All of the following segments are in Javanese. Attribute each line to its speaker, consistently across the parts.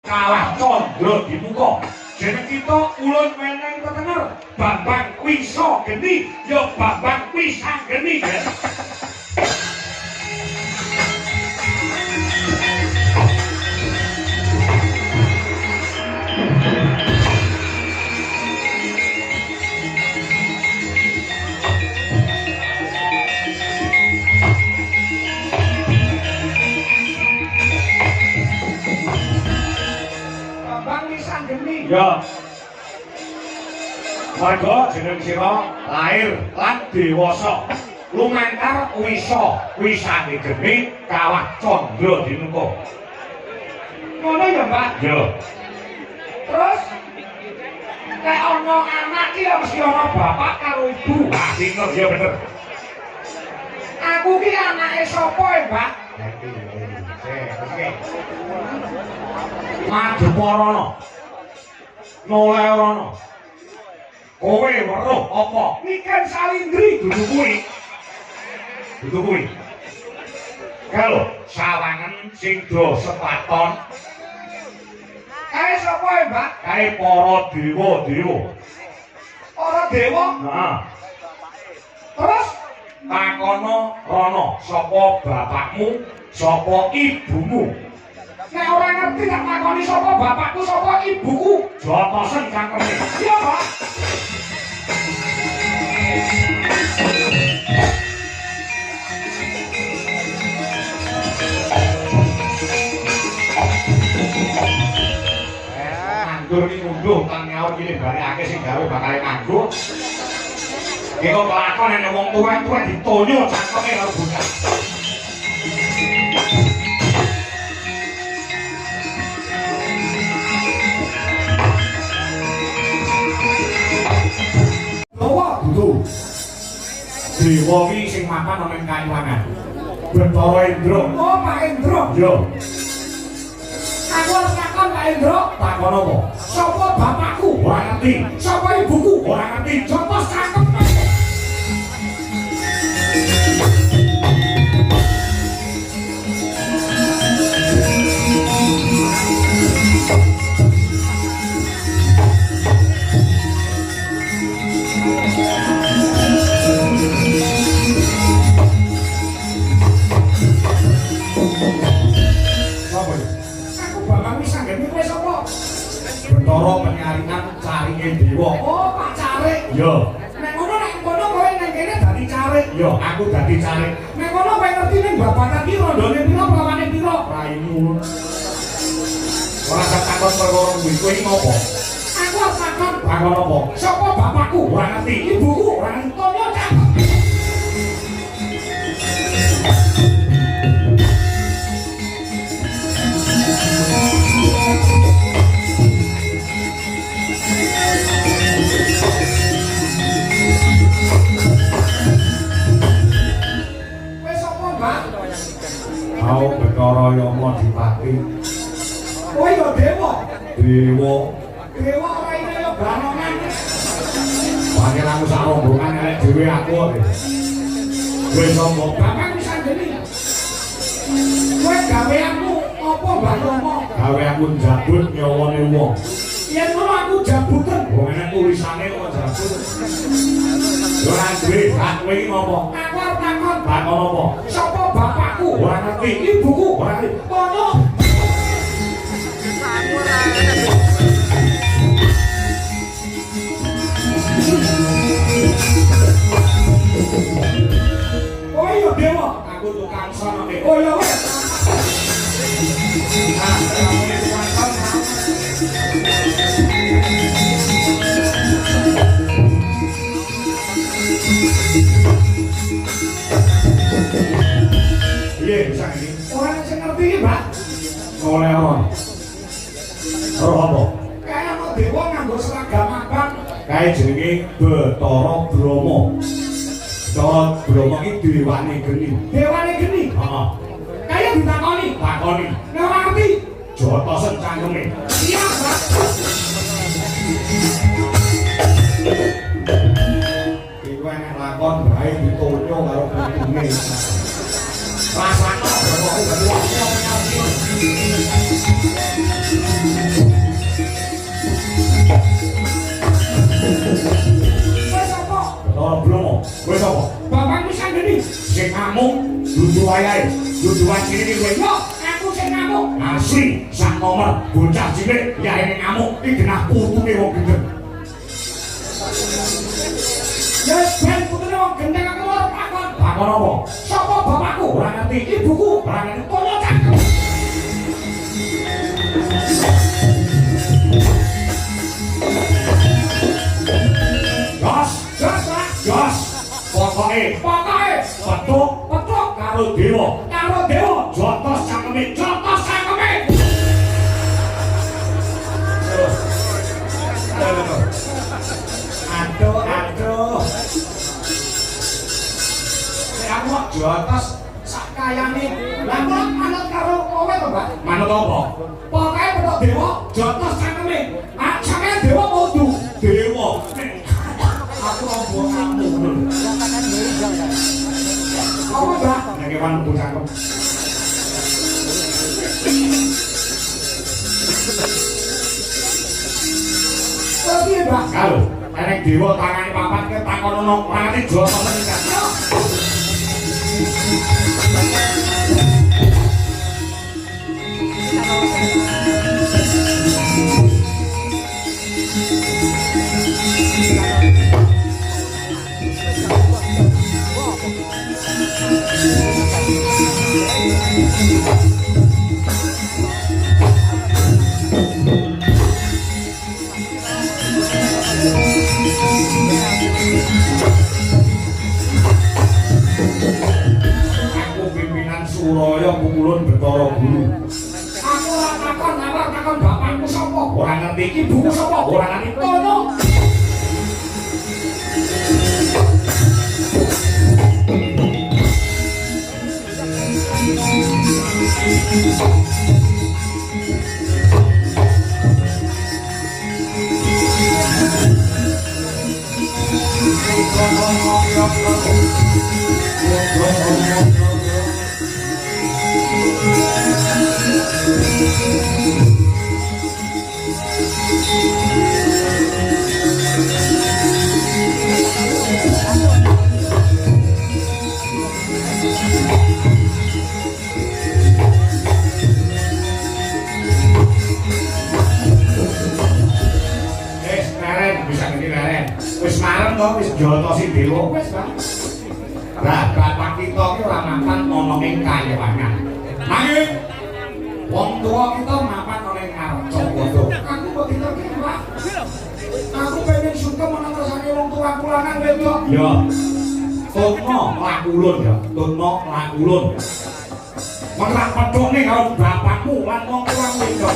Speaker 1: kalah condro di muka. Jeneng kita ulun meneng ketenger Bambang Wisa Geni ya Bambang Wisang Geni ya. Ya. Warga jeneng sira lahir lan dewasa. Lumantar Wisa, Wisane Geni kalah condro dinuko. Ngono ya, Mbak? Ya. Terus nek ana anak ki ya mesti ana bapak karo ibu. Ah, bener ya bener. Aku ki anake sapa ya, Mbak? Oke. Maduparana. Noleh rono. Kowe weruh apa? Niken Salindri dudu kuwi. Dudu kuwi. Kalau sawangan sing do sepaton. Kae sapa ya, Mbak? Kae para dewa-dewa. Para dewa? Heeh. Terus takono rono, sapa bapakmu, sapa ibumu? Nek ora ngerti tak takoni sapa bapakku sapa ibuku, jotosen cangkeme. Iya, Pak. Nganggur iki munduh kang nyaur iki barekake sing gawe bakal nganggur. Iki kok kelakon nek wong tuwa-tuwa ditonyo cangkeme karo bocah. Dewa ki sing mapan ana ing Kayuwangan. Bathara Indra. Oh, Pak Indra. Yo. Aku arep takon Pak Indra. Takon apa? Sapa bapakku? Ora ngerti. Sapa ibuku? Ora ngerti. Jotos cangkem. Bathara Penyaringan Caringe Dewa. Oh, Pak Carik. Yo. Nek ngono kowe nang kene dadi Carik. Yo, aku dadi Carik. Nek ngono kowe ngerti ning babatan ki rondone pira, prawane pira? Raimu. Ora takon perkara kuwi, kowe iki ngopo? Aku arep takon. Takon apa? Sapa bapakku? Ora ngerti. Ibuku? Ora ngerti. Tono cakep. Mau Bathara Yama Dipati. Oh iya dewa. Dewa. Dewa ora ini ya banongan. Pancen aku sak rombongan elek dhewe aku. Kowe sapa? Bapak bisa ngene. Kowe gaweanmu apa Mbah Yama? Gaweanku njabut nyawane wong. Yen ngono aku jabutan. Wong enek tulisane kok jabut. Ora duwe hak kowe iki ngopo? Aku arep takon. Takon apa? Sapa bapakku? Ora ngerti. Ibuku? Ora ngerti. Kono. Oh iya dewa. Aku tukang sono. Oh iya wes. Iya, bisa ini. Orang yang ngerti ini, Mbak. Oleh orang. Roh apa? Kayak mau dewa nganggo seragam abang. Kayak jenenge Bathara Brahma. Bathara Brahma iki dewane geni. Dewane geni? Heeh. Kayak ditakoni. Takoni. Nek ora ngerti, jotosen cangkeme. Iya, Mbak. Iku enek lakon bae ditonyo karo putune. Rasane kok Wis apa? Bapakmu sanggeni sing ngamuk dudu wayahe. Dudu wajine kowe yo aku sing ngamuk. Asli sak nomor bocah cilik yaene ngamuk iki genah putune wong gendeng. Ya ben putune wong gendeng aku ora takon. Takon apa? Sapa bapakku? Ora ngerti. Ibuku ora ngerti. Kono cangkem. Jos, pokoke petuk karo dewa, jotos cangkeme. Aduh. Nek aku jotos sak kayane. Lah kok manut karo kowe to, Mbak? Manut apa? Pokoke petuk dewa, jotos cangkeme. Ah, cangkeme dewa kudu dewa. Aku rombo kamu ngono. Apa, Mbak? Nek kewan kudu cangkem. Oh, piye, Mbak? Kalau enek dewa tangane papat ke takon ono ngerti jotos menika. Suraya pukulun Bathara Guru. Aku ora takon bapakku sapa? Ora ngerti iki ibuku sapa? Ora ngerti kono. Wis marem to wis jotosi dewa wis Bang. Lah bapak kita ki ora mapan ana ing kayewangan. Nanging wong tuwa kita mapan ana ing arca bodho. Aku kok diterki Pak. Aku pengen sungkem ana ngersane wong tuwa kulangan wedok. Ya. Tutno lakulun ya. Tutno lakulun. Wong rak pedhone karo bapakmu lan wong tuwa wedok.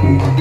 Speaker 1: Thank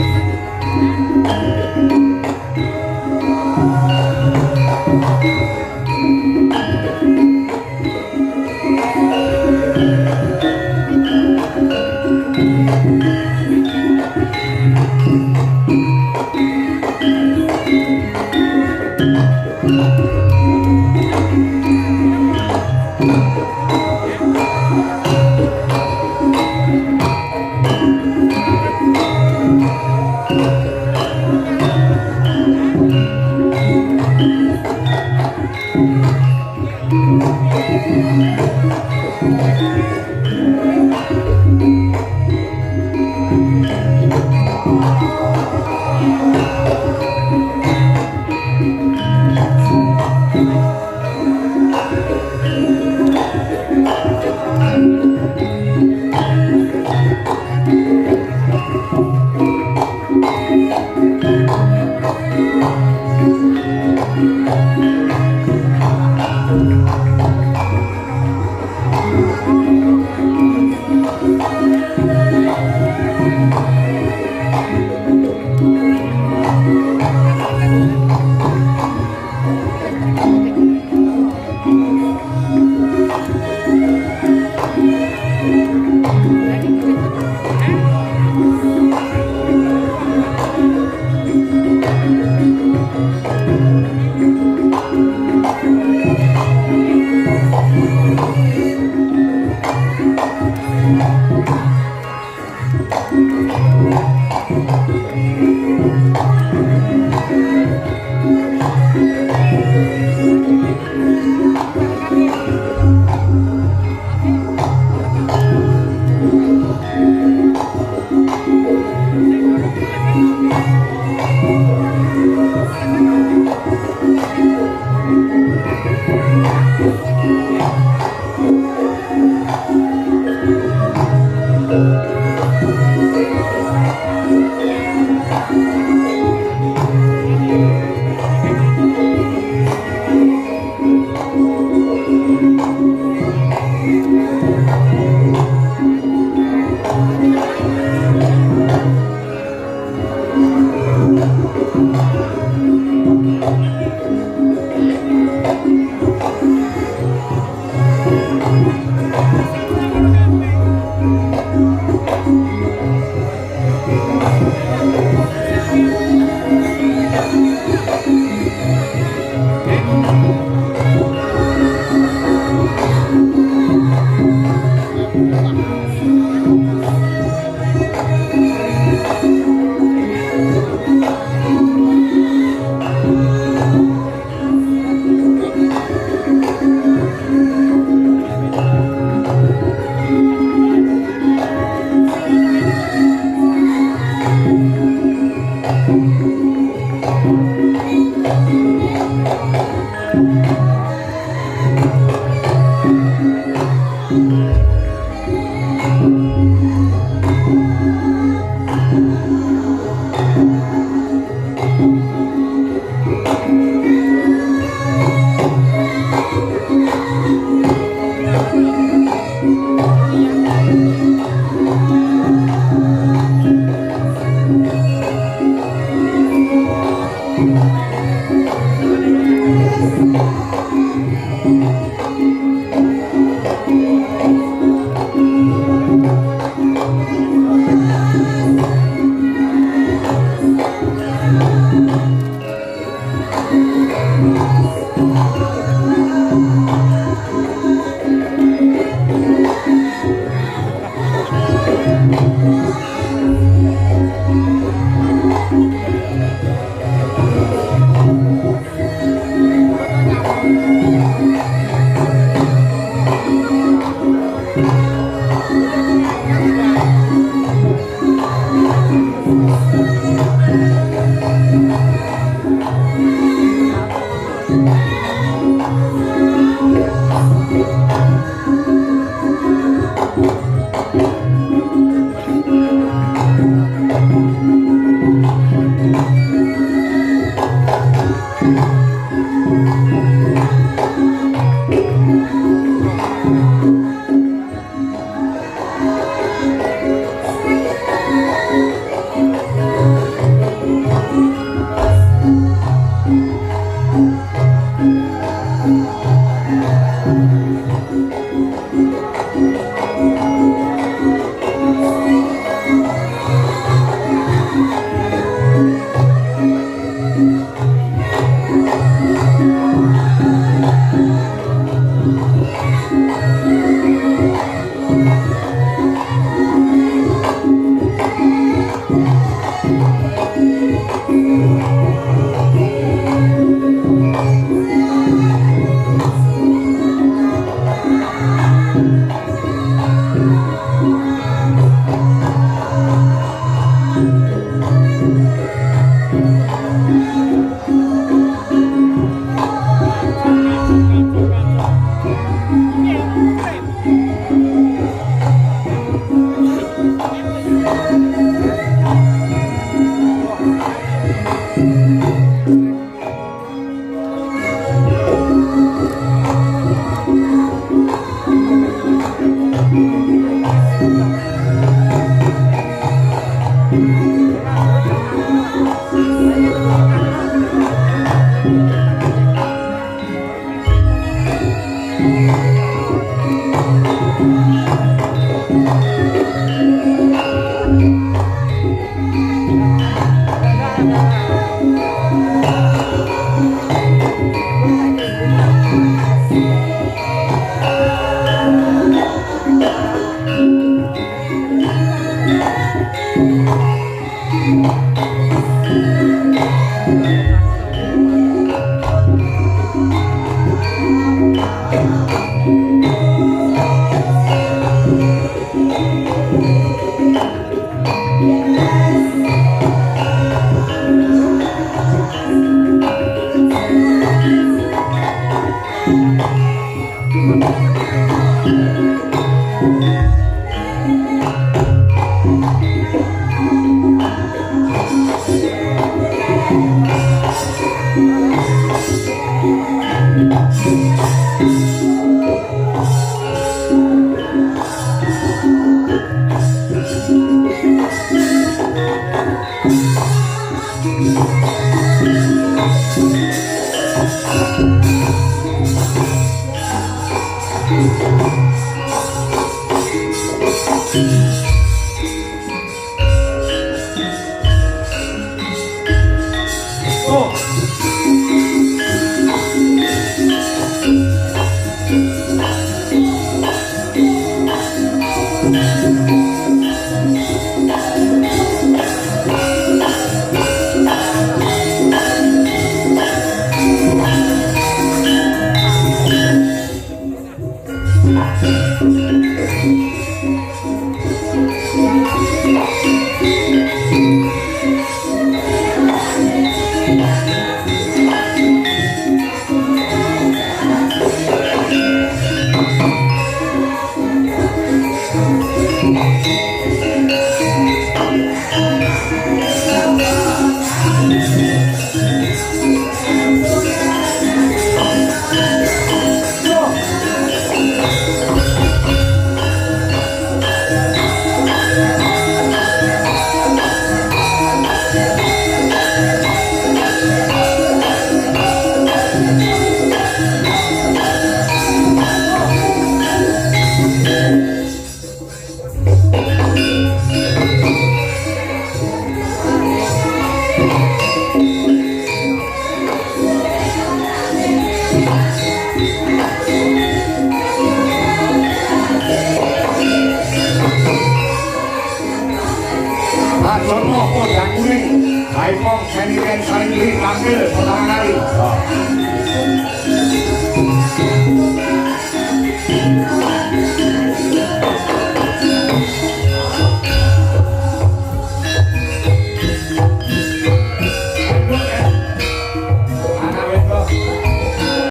Speaker 1: Thank you.